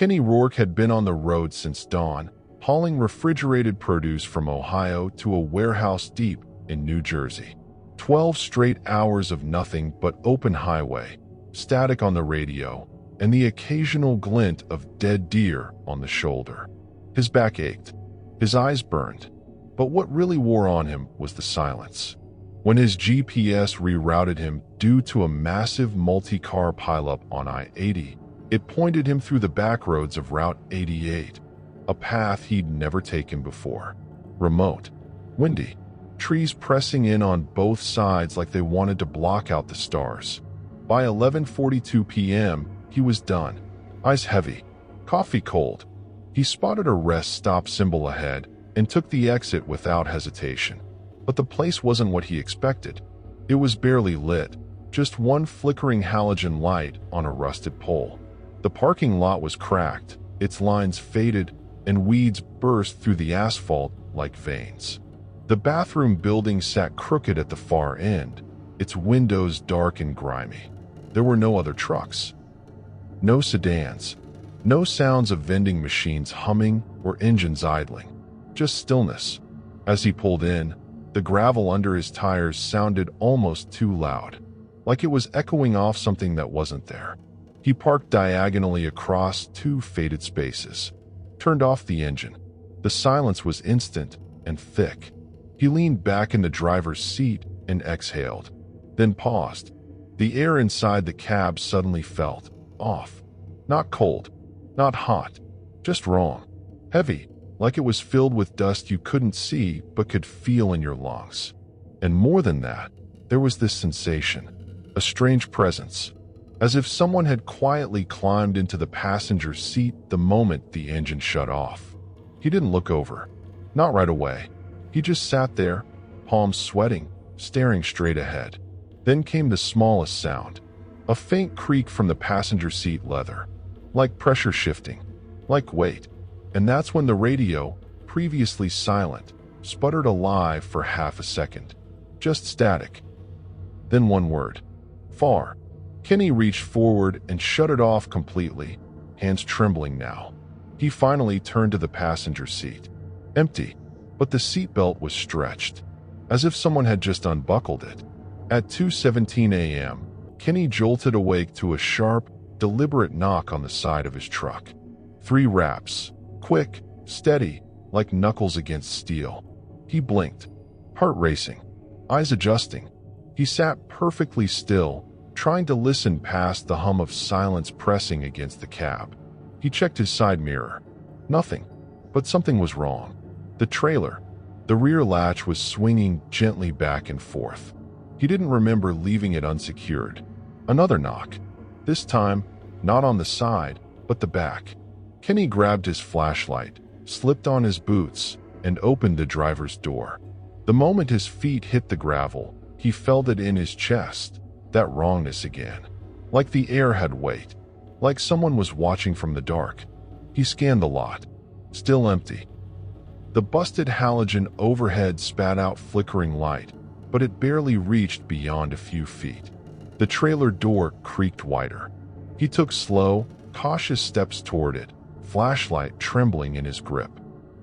Kenny Rourke had been on the road since dawn, hauling refrigerated produce from Ohio to a warehouse deep in New Jersey. 12 straight hours of nothing but open highway, static on the radio, and the occasional glint of dead deer on the shoulder. His back ached, his eyes burned, but what really wore on him was the silence. When his GPS rerouted him due to a massive multi-car pileup on I-80, it pointed him through the backroads of Route 88, a path he'd never taken before. Remote, windy, trees pressing in on both sides like they wanted to block out the stars. By 11:42 p.m., he was done, eyes heavy, coffee cold. He spotted a rest stop symbol ahead and took the exit without hesitation. But the place wasn't what he expected. It was barely lit, just one flickering halogen light on a rusted pole. The parking lot was cracked, its lines faded, and weeds burst through the asphalt like veins. The bathroom building sat crooked at the far end, its windows dark and grimy. There were no other trucks. No sedans. No sounds of vending machines humming or engines idling. Just stillness. As he pulled in, the gravel under his tires sounded almost too loud, like it was echoing off something that wasn't there. He parked diagonally across two faded spaces, turned off the engine. The silence was instant and thick. He leaned back in the driver's seat and exhaled, then paused. The air inside the cab suddenly felt off. Not cold, not hot, just wrong. Heavy, like it was filled with dust you couldn't see but could feel in your lungs. And more than that, there was this sensation, a strange presence, as if someone had quietly climbed into the passenger seat the moment the engine shut off. He didn't look over, not right away. He just sat there, palms sweating, staring straight ahead. Then came the smallest sound, a faint creak from the passenger seat leather, like pressure shifting, like weight. And that's when the radio, previously silent, sputtered alive for half a second. Just static. Then one word. Far. Kenny reached forward and shut it off completely, hands trembling now. He finally turned to the passenger seat. Empty, but the seatbelt was stretched, as if someone had just unbuckled it. At 2:17 a.m., Kenny jolted awake to a sharp, deliberate knock on the side of his truck. 3 raps. Quick, steady, like knuckles against steel. He blinked, heart racing, eyes adjusting. He sat perfectly still, trying to listen past the hum of silence pressing against the cab. He checked his side mirror. Nothing, but something was wrong. The trailer, the rear latch was swinging gently back and forth. He didn't remember leaving it unsecured. Another knock. This time, not on the side, but the back. Kenny grabbed his flashlight, slipped on his boots, and opened the driver's door. The moment his feet hit the gravel, he felt it in his chest, that wrongness again. Like the air had weight, like someone was watching from the dark. He scanned the lot. Still empty. The busted halogen overhead spat out flickering light, but it barely reached beyond a few feet. The trailer door creaked wider. He took slow, cautious steps toward it, flashlight trembling in his grip.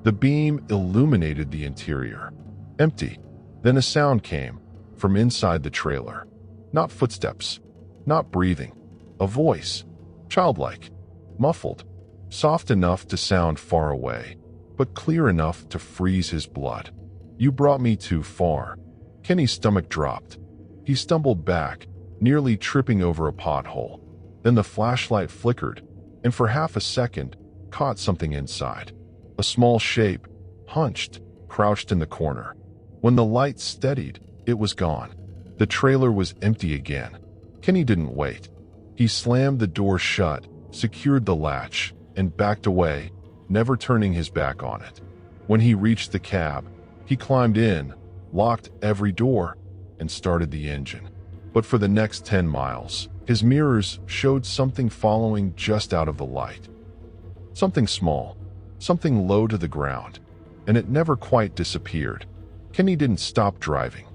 The beam illuminated the interior. Empty. Then a sound came from inside the trailer. Not footsteps, not breathing. A voice, childlike, muffled, soft enough to sound far away, but clear enough to freeze his blood. You brought me too far. Kenny's stomach dropped. He stumbled back, nearly tripping over a pothole. Then the flashlight flickered, and for half a second, caught something inside. A small shape, hunched, crouched in the corner. When the light steadied, it was gone. The trailer was empty again. Kenny didn't wait. He slammed the door shut, secured the latch, and backed away, never turning his back on it. When he reached the cab, he climbed in, locked every door, and started the engine. But for the next 10 miles, his mirrors showed something following just out of the light. Something small, something low to the ground, and it never quite disappeared. Kenny didn't stop driving.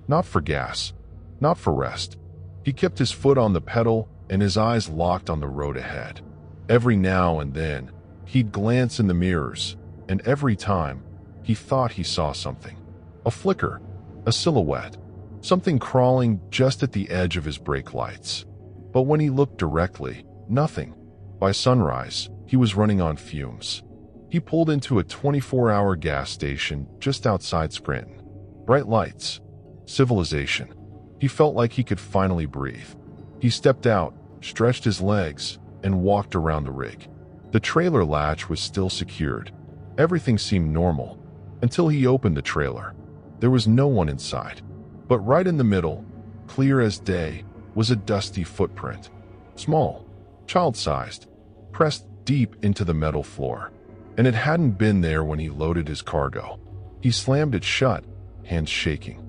Not for gas, not for rest. He kept his foot on the pedal and his eyes locked on the road ahead. Every now and then, he'd glance in the mirrors, and every time, he thought he saw something. A flicker, a silhouette, something crawling just at the edge of his brake lights. But when he looked directly, nothing. By sunrise, he was running on fumes. He pulled into a 24-hour gas station just outside Scranton. Bright lights. Civilization. He felt like he could finally breathe. He stepped out, stretched his legs, and walked around the rig. The trailer latch was still secured. Everything seemed normal, until he opened the trailer. There was no one inside. But right in the middle, clear as day, was a dusty footprint. Small, child-sized, pressed deep into the metal floor. And it hadn't been there when he loaded his cargo. He slammed it shut, hands shaking.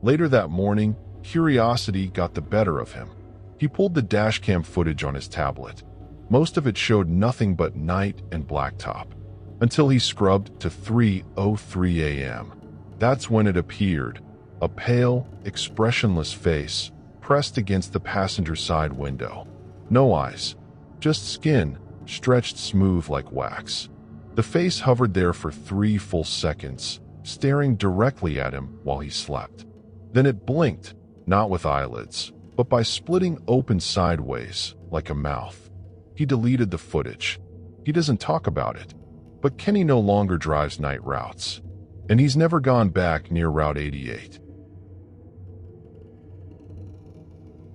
Later that morning, curiosity got the better of him. He pulled the dashcam footage on his tablet. Most of it showed nothing but night and blacktop. Until he scrubbed to 3:03 a.m. That's when it appeared, a pale, expressionless face pressed against the passenger side window. No eyes, just skin stretched smooth like wax. The face hovered there for 3 full seconds, staring directly at him while he slept. Then it blinked, not with eyelids, but by splitting open sideways, like a mouth. He deleted the footage. He doesn't talk about it. But Kenny no longer drives night routes. And he's never gone back near Route 88.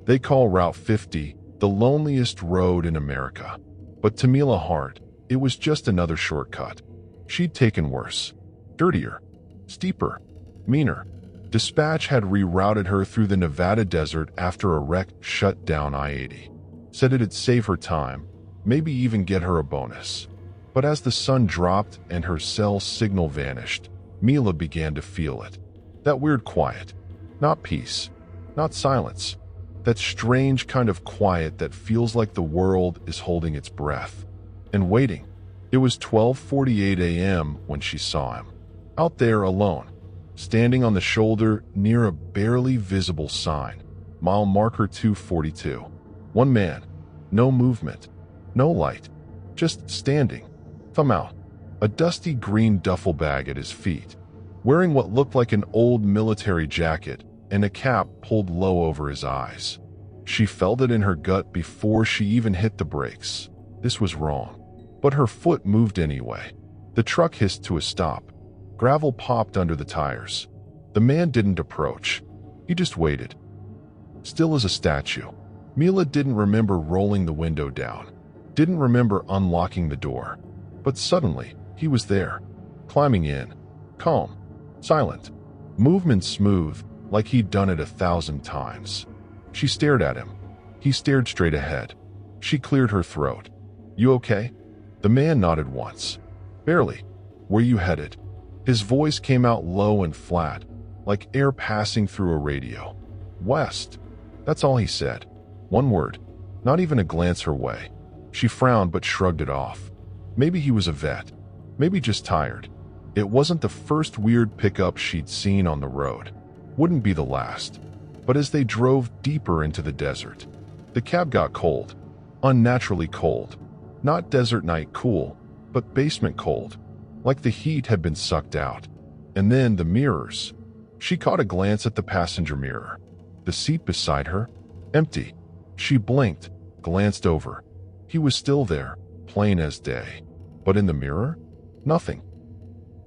They call Route 50 the loneliest road in America. But to Mila Hart, it was just another shortcut. She'd taken worse, dirtier, steeper, meaner. Dispatch had rerouted her through the Nevada desert after a wreck shut down I-80. Said it'd save her time, maybe even get her a bonus. But as the sun dropped and her cell signal vanished, Mila began to feel it. That weird quiet. Not peace. Not silence. That strange kind of quiet that feels like the world is holding its breath. And waiting. It was 12:48 a.m. when she saw him. Out there alone. Standing on the shoulder near a barely visible sign. Mile marker 242. One man. No movement. No light. Just standing. Thumb out. A dusty green duffel bag at his feet. Wearing what looked like an old military jacket and a cap pulled low over his eyes. She felt it in her gut before she even hit the brakes. This was wrong. But her foot moved anyway. The truck hissed to a stop. Gravel popped under the tires. The man didn't approach. He just waited. Still as a statue. Mila didn't remember rolling the window down. Didn't remember unlocking the door. But suddenly, he was there. Climbing in. Calm. Silent. Movement smooth, like he'd done it 1,000 times. She stared at him. He stared straight ahead. She cleared her throat. You okay? The man nodded once. Barely. Where you headed? His voice came out low and flat, like air passing through a radio. West. That's all he said. One word. Not even a glance her way. She frowned but shrugged it off. Maybe he was a vet. Maybe just tired. It wasn't the first weird pickup she'd seen on the road. Wouldn't be the last. But as they drove deeper into the desert, the cab got cold. Unnaturally cold. Not desert night cool, but basement cold. Like the heat had been sucked out. And then the mirrors. She caught a glance at the passenger mirror. The seat beside her? Empty. She blinked, glanced over. He was still there, plain as day. But in the mirror? Nothing.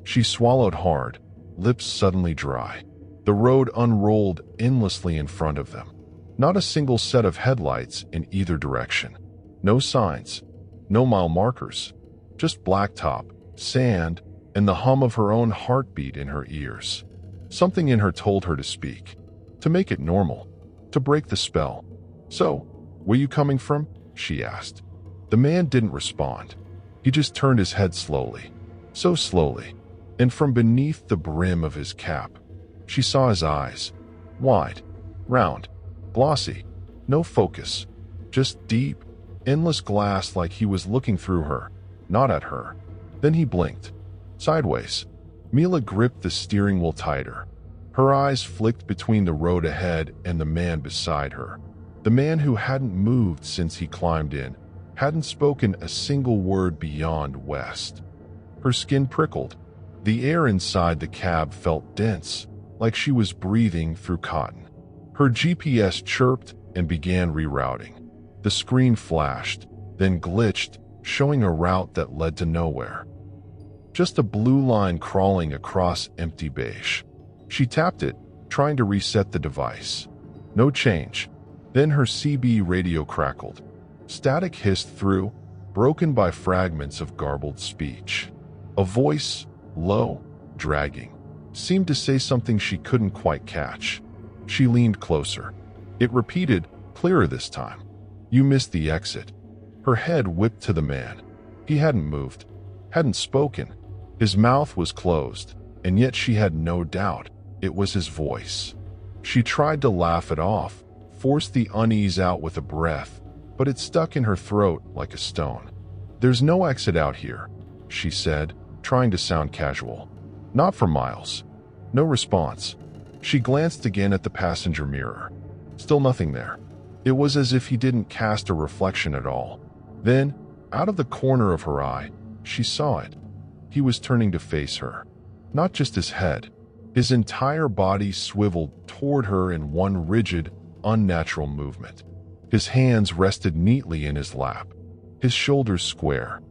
She swallowed hard, lips suddenly dry. The road unrolled endlessly in front of them. Not a single set of headlights in either direction. No signs. No mile markers. Just blacktop, sand, and the hum of her own heartbeat in her ears. Something in her told her to speak. To make it normal. To break the spell. So, where you coming from? She asked. The man didn't respond. He just turned his head slowly. So slowly. And from beneath the brim of his cap, she saw his eyes. Wide. Round. Glossy. No focus. Just deep, endless glass like he was looking through her, not at her. Then he blinked. Sideways. Mila gripped the steering wheel tighter. Her eyes flicked between the road ahead and the man beside her. The man who hadn't moved since he climbed in, hadn't spoken a single word beyond west. Her skin prickled. The air inside the cab felt dense, like she was breathing through cotton. Her GPS chirped and began rerouting. The screen flashed, then glitched, showing a route that led to nowhere. Just a blue line crawling across empty beige. She tapped it, trying to reset the device. No change. Then her CB radio crackled. Static hissed through, broken by fragments of garbled speech. A voice, low, dragging, seemed to say something she couldn't quite catch. She leaned closer. It repeated, clearer this time. "You missed the exit." Her head whipped to the man. He hadn't moved, hadn't spoken. His mouth was closed, and yet she had no doubt it was his voice. She tried to laugh it off, forced the unease out with a breath, but it stuck in her throat like a stone. "There's no exit out here," she said, trying to sound casual. "Not for miles." No response. She glanced again at the passenger mirror. Still nothing there. It was as if he didn't cast a reflection at all. Then, out of the corner of her eye, she saw it. He was turning to face her. Not just his head. His entire body swiveled toward her in one rigid, unnatural movement. His hands rested neatly in his lap, his shoulders square.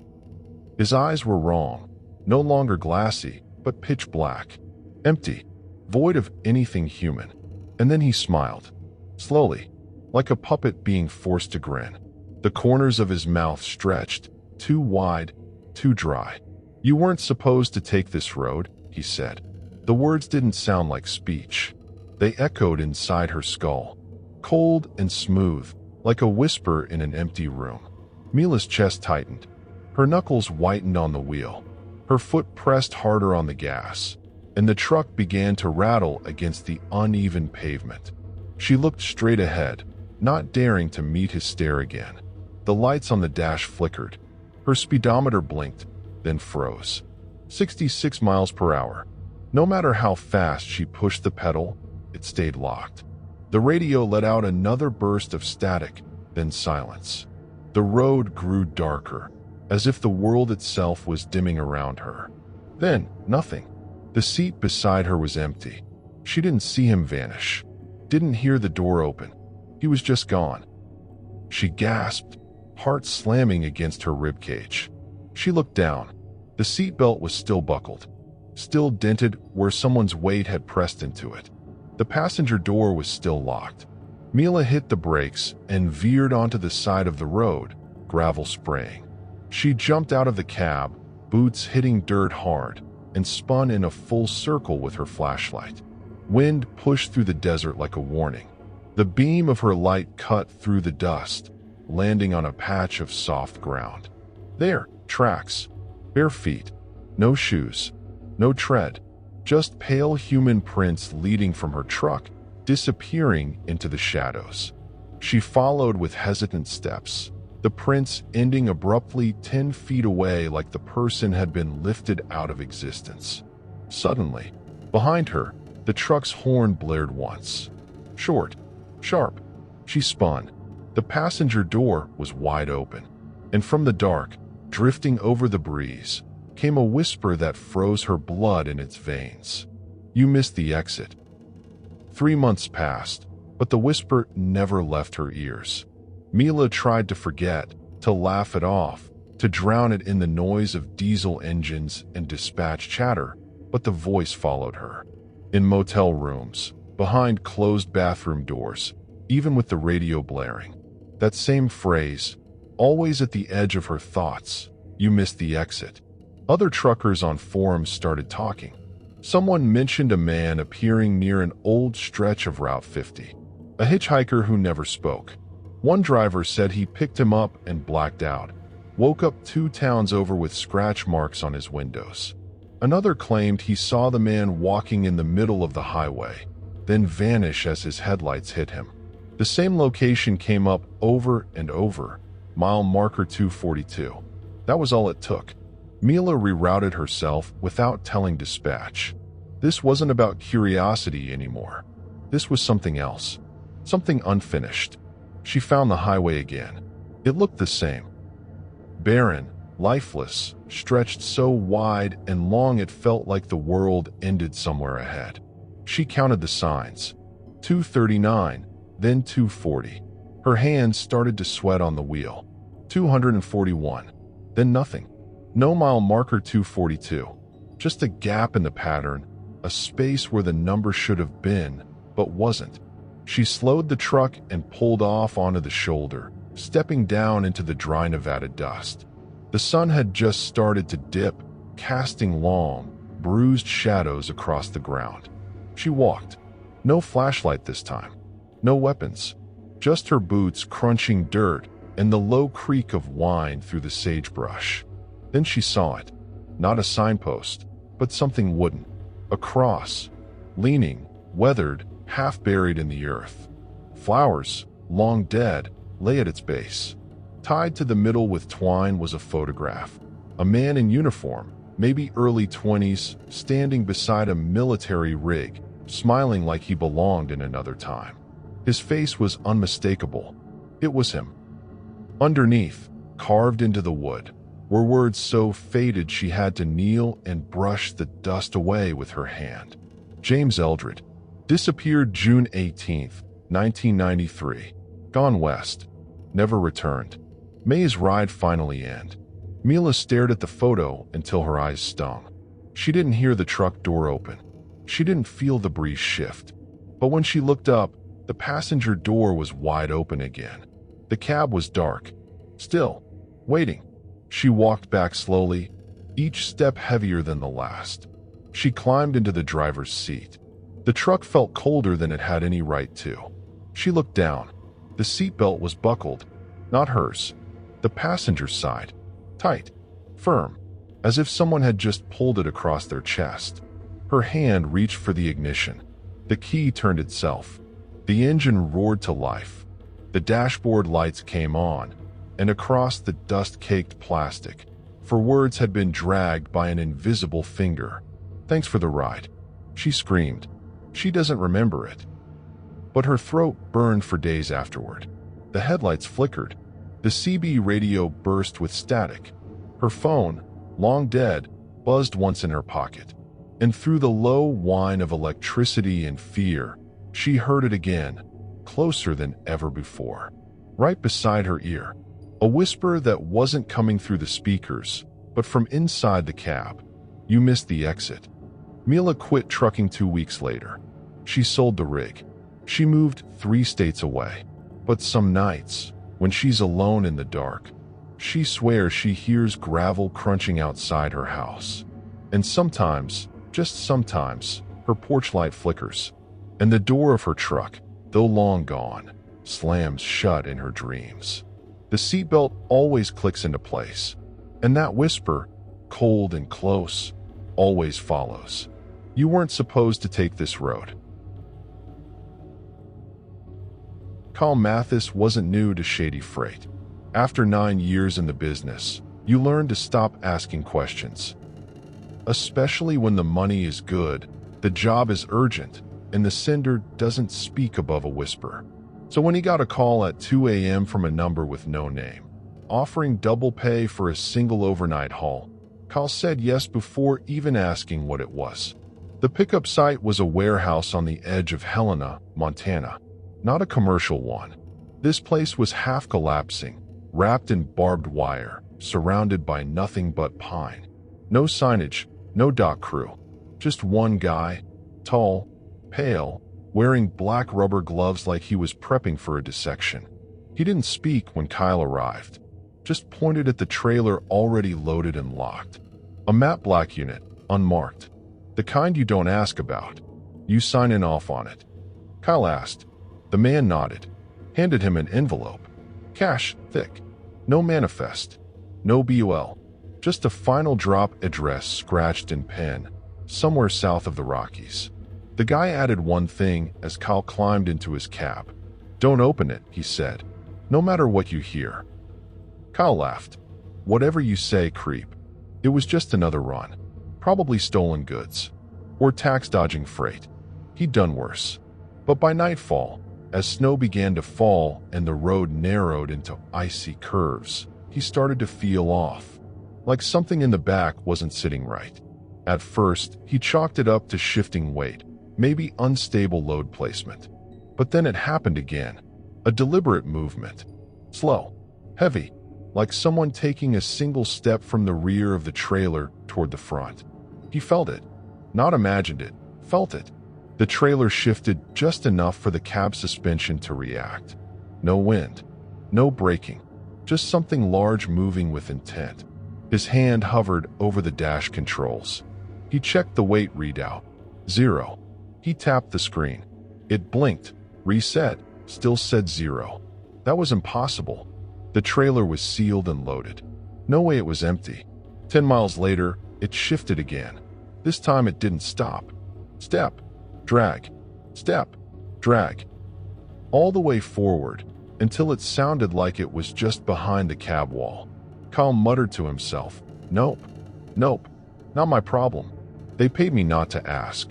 His eyes were wrong, no longer glassy, but pitch black, empty, void of anything human. And then he smiled, slowly, like a puppet being forced to grin. The corners of his mouth stretched, too wide, too dry. "You weren't supposed to take this road," he said. The words didn't sound like speech. They echoed inside her skull, cold and smooth, like a whisper in an empty room. Mila's chest tightened. Her knuckles whitened on the wheel. Her foot pressed harder on the gas, and the truck began to rattle against the uneven pavement. She looked straight ahead, not daring to meet his stare again. The lights on the dash flickered. Her speedometer blinked, then froze. 66 miles per hour. No matter how fast she pushed the pedal, it stayed locked. The radio let out another burst of static, then silence. The road grew darker, as if the world itself was dimming around her. Then, nothing. The seat beside her was empty. She didn't see him vanish. Didn't hear the door open. He was just gone. She gasped, heart slamming against her ribcage. She looked down. The seatbelt was still buckled, still dented where someone's weight had pressed into it. The passenger door was still locked. Mila hit the brakes and veered onto the side of the road, gravel spraying. She jumped out of the cab, boots hitting dirt hard, and spun in a full circle with her flashlight. Wind pushed through the desert like a warning. The beam of her light cut through the dust, landing on a patch of soft ground. There, tracks. Bare feet. No shoes. No tread. Just pale human prints leading from her truck, disappearing into the shadows. She followed with hesitant steps, the prints ending abruptly 10 feet away like the person had been lifted out of existence. Suddenly, behind her, the truck's horn blared once. Short, sharp. She spun. The passenger door was wide open, and from the dark, drifting over the breeze, came a whisper that froze her blood in its veins. "You missed the exit." 3 months passed, but the whisper never left her ears. Mila tried to forget, to laugh it off, to drown it in the noise of diesel engines and dispatch chatter, but the voice followed her. In motel rooms, behind closed bathroom doors, even with the radio blaring. That same phrase, always at the edge of her thoughts, "You missed the exit." Other truckers on forums started talking. Someone mentioned a man appearing near an old stretch of Route 50, a hitchhiker who never spoke. One driver said he picked him up and blacked out, woke up 2 towns over with scratch marks on his windows. Another claimed he saw the man walking in the middle of the highway, then vanish as his headlights hit him. The same location came up over and over, mile marker 242. That was all it took. Mila rerouted herself without telling dispatch. This wasn't about curiosity anymore. This was something else, something unfinished. She found the highway again. It looked the same. Barren, lifeless, stretched so wide and long it felt like the world ended somewhere ahead. She counted the signs. 239, then 240. Her hands started to sweat on the wheel. 241, then nothing. No mile marker. 242. Just a gap in the pattern, a space where the number should have been, but wasn't. She slowed the truck and pulled off onto the shoulder, stepping down into the dry Nevada dust. The sun had just started to dip, casting long, bruised shadows across the ground. She walked. No flashlight this time. No weapons. Just her boots crunching dirt and the low creak of wine through the sagebrush. Then she saw it. Not a signpost, but something wooden. A cross, leaning, weathered, half buried in the earth. Flowers, long dead, lay at its base. Tied to the middle with twine was a photograph. A man in uniform, maybe early 20s, standing beside a military rig, smiling like he belonged in another time. His face was unmistakable. It was him. Underneath, carved into the wood, were words so faded she had to kneel and brush the dust away with her hand. James Eldred. Disappeared June 18, 1993. Gone west. Never returned. May's ride finally ended. Mila stared at the photo until her eyes stung. She didn't hear the truck door open. She didn't feel the breeze shift. But when she looked up, the passenger door was wide open again. The cab was dark. Still. Waiting. She walked back slowly, each step heavier than the last. She climbed into the driver's seat. The truck felt colder than it had any right to. She looked down. The seatbelt was buckled. Not hers. The passenger's side. Tight. Firm. As if someone had just pulled it across their chest. Her hand reached for the ignition. The key turned itself. The engine roared to life. The dashboard lights came on, and across the dust-caked plastic, for words had been dragged by an invisible finger. "Thanks for the ride," she screamed. She doesn't remember it. But her throat burned for days afterward. The headlights flickered. The CB radio burst with static. Her phone, long dead, buzzed once in her pocket. And through the low whine of electricity and fear, she heard it again, closer than ever before. Right beside her ear. A whisper that wasn't coming through the speakers, but from inside the cab. "You missed the exit." Mila quit trucking 2 weeks later. She sold the rig. She moved 3 states away. But some nights, when she's alone in the dark, she swears she hears gravel crunching outside her house. And sometimes, just sometimes, her porch light flickers, and the door of her truck, though long gone, slams shut in her dreams. The seatbelt always clicks into place, and that whisper, cold and close, always follows. You weren't supposed to take this road. Carl Mathis wasn't new to shady freight. After 9 years in the business, you learn to stop asking questions. Especially when the money is good, the job is urgent, and the sender doesn't speak above a whisper. So when he got a call at 2 a.m. from a number with no name, offering double pay for a single overnight haul, Carl said yes before even asking what it was. The pickup site was a warehouse on the edge of Helena, Montana. Not a commercial one. This place was half collapsing, wrapped in barbed wire, surrounded by nothing but pine. No signage, no dock crew. Just one guy, tall, pale, wearing black rubber gloves like he was prepping for a dissection. He didn't speak when Kyle arrived, just pointed at the trailer already loaded and locked. A matte black unit, unmarked. The kind you don't ask about. You sign in off on it. Kyle asked. The man nodded, handed him an envelope. Cash, thick. No manifest. No BUL. Just a final drop address scratched in pen, somewhere south of the Rockies. The guy added one thing as Kyle climbed into his cab. Don't open it, he said. No matter what you hear. Kyle laughed. Whatever you say, creep. It was just another run. Probably stolen goods. Or tax-dodging freight. He'd done worse. But by nightfall, as snow began to fall and the road narrowed into icy curves, he started to feel off, like something in the back wasn't sitting right. At first, he chalked it up to shifting weight, maybe unstable load placement. But then it happened again, a deliberate movement. Slow, heavy, like someone taking a single step from the rear of the trailer toward the front. He felt it, not imagined it, felt it. The trailer shifted just enough for the cab suspension to react. No wind, no braking, just something large moving with intent. His hand hovered over the dash controls. He checked the weight readout. 0. He tapped the screen. It blinked, reset, still said 0. That was impossible. The trailer was sealed and loaded. No way it was empty. 10 miles later, it shifted again. This time it didn't stop. Step, drag, step, drag. All the way forward, until it sounded like it was just behind the cab wall. Kyle muttered to himself, "Nope, nope, not my problem. They paid me not to ask."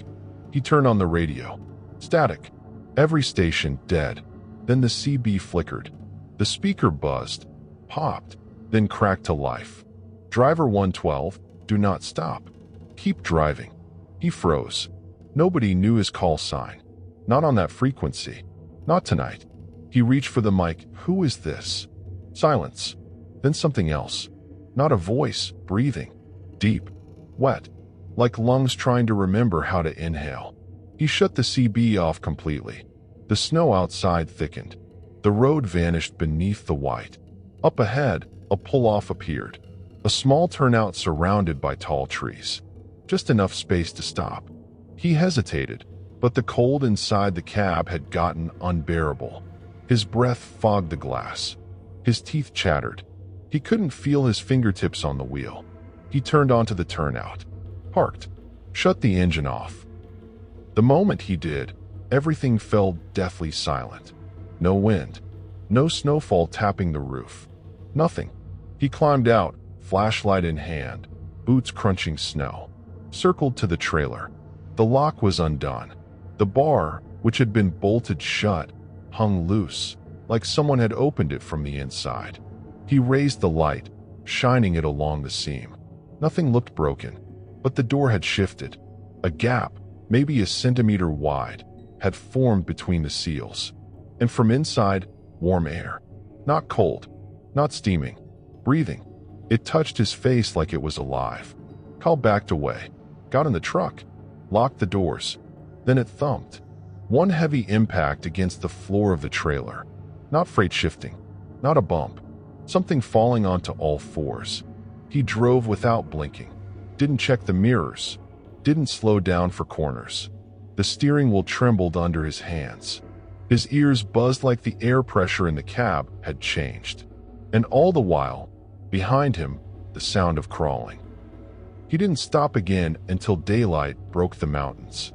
He turned on the radio. Static. Every station dead. Then the CB flickered. The speaker buzzed, popped, then cracked to life. Driver 112, do not stop. Keep driving. He froze. Nobody knew his call sign. Not on that frequency. Not tonight. He reached for the mic. Who is this? Silence. Then something else. Not a voice, breathing. Deep. Wet. Like lungs trying to remember how to inhale. He shut the CB off completely. The snow outside thickened. The road vanished beneath the white. Up ahead, a pull-off appeared. A small turnout surrounded by tall trees. Just enough space to stop. He hesitated, but the cold inside the cab had gotten unbearable. His breath fogged the glass. His teeth chattered. He couldn't feel his fingertips on the wheel. He turned onto the turnout. Parked. Shut the engine off. The moment he did, everything fell deathly silent. No wind. No snowfall tapping the roof. Nothing. He climbed out, flashlight in hand, boots crunching snow. Circled to the trailer. The lock was undone. The bar, which had been bolted shut, hung loose, like someone had opened it from the inside. He raised the light, shining it along the seam. Nothing looked broken, but the door had shifted. A gap, maybe a centimeter wide, had formed between the seals. And from inside, warm air. Not cold, not steaming, breathing. It touched his face like it was alive. Kyle backed away, got in the truck, locked the doors. Then it thumped. One heavy impact against the floor of the trailer. Not freight shifting, not a bump. Something falling onto all fours. He drove without blinking. Didn't check the mirrors. Didn't slow down for corners. The steering wheel trembled under his hands. His ears buzzed like the air pressure in the cab had changed. And all the while, behind him, the sound of crawling. He didn't stop again until daylight broke the mountains.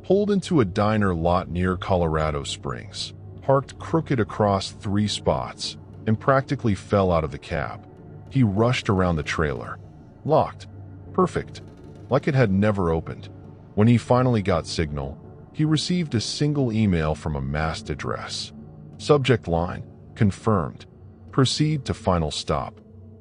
Pulled into a diner lot near Colorado Springs. Parked crooked across 3 spots and practically fell out of the cab. He rushed around the trailer. Locked. Perfect. Like it had never opened. When he finally got signal, he received a single email from a masked address. Subject line, confirmed. Proceed to final stop.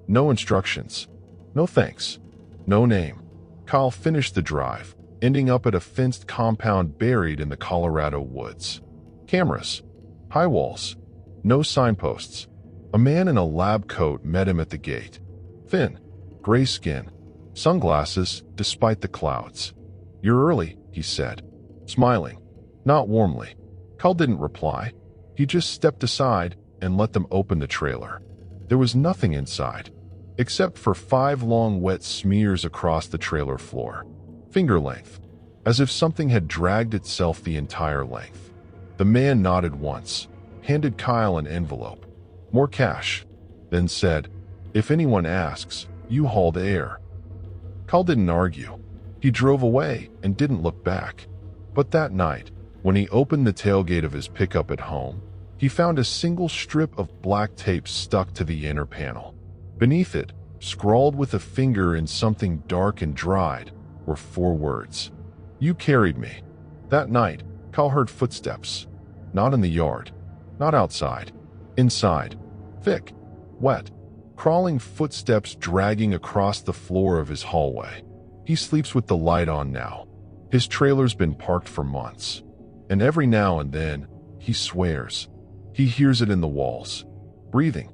No instructions. No thanks. No name. Kyle finished the drive, ending up at a fenced compound buried in the Colorado woods. Cameras. High walls. No signposts. A man in a lab coat met him at the gate. Thin. Gray skin. Sunglasses, despite the clouds. "You're early," he said, smiling. Not warmly. Kyle didn't reply. He just stepped aside and let them open the trailer. There was nothing inside, except for 5 long wet smears across the trailer floor. Finger length, as if something had dragged itself the entire length. The man nodded once, handed Kyle an envelope. More cash. Then said, "If anyone asks, you hauled air." Kyle didn't argue. He drove away and didn't look back. But that night, when he opened the tailgate of his pickup at home, he found a single strip of black tape stuck to the inner panel. Beneath it, scrawled with a finger in something dark and dried, were 4 words. "You carried me." That night, Kyle heard footsteps. Not in the yard. Not outside. Inside. Thick. Wet. crawling footsteps dragging across the floor of his hallway. He sleeps with the light on now. His trailer's been parked for months, and every now and then, he swears, he hears it in the walls, breathing.